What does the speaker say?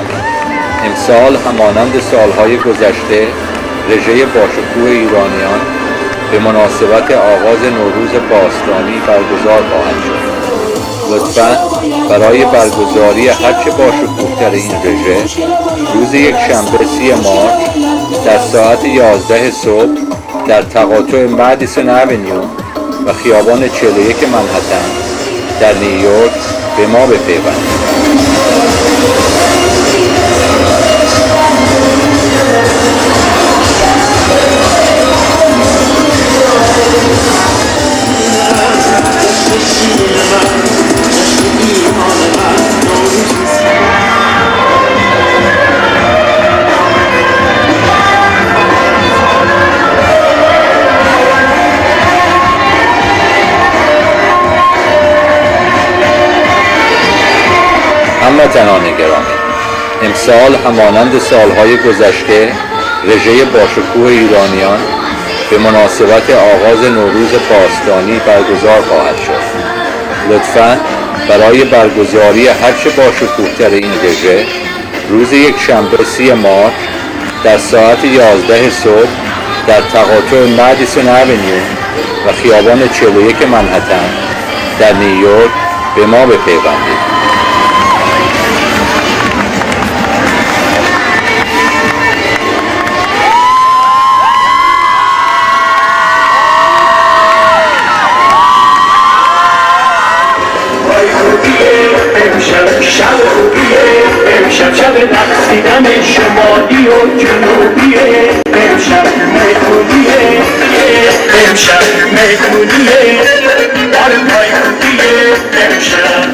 گرامی، امسال همانند سالهای گذشته رژه باشکوه ایرانیان به مناسبت آغاز نوروز باستانی برگزار خواهد شد. لطفاً برای برگزاری هرچه باشکوه‌تر این رژه روز یکشنبه 30 مارس در ساعت 11 صبح در تقاطع مدیسون اونیو و خیابان 41 منهتن در نیویورک به ما بپیوندید. هموطنان گرامی، امسال همانند سالهای گذشته رژه باشکوه ایرانیان به مناسبت آغاز نوروز باستانی برگزار خواهد شد. لطفاً برای برگزاری هرچه باشکوه‌تر این رژه روز یکشنبه 30 مارس در ساعت 11 صبح در تقاطع مدیسون اونیو و خیابان 41 منهتن در نیویورک به ما بپیوندید. امشب شب رقصیدن شمالی و جنوبیه، امشب مهمونیه، امشب مهمونیه، در پایکوبیه امشب.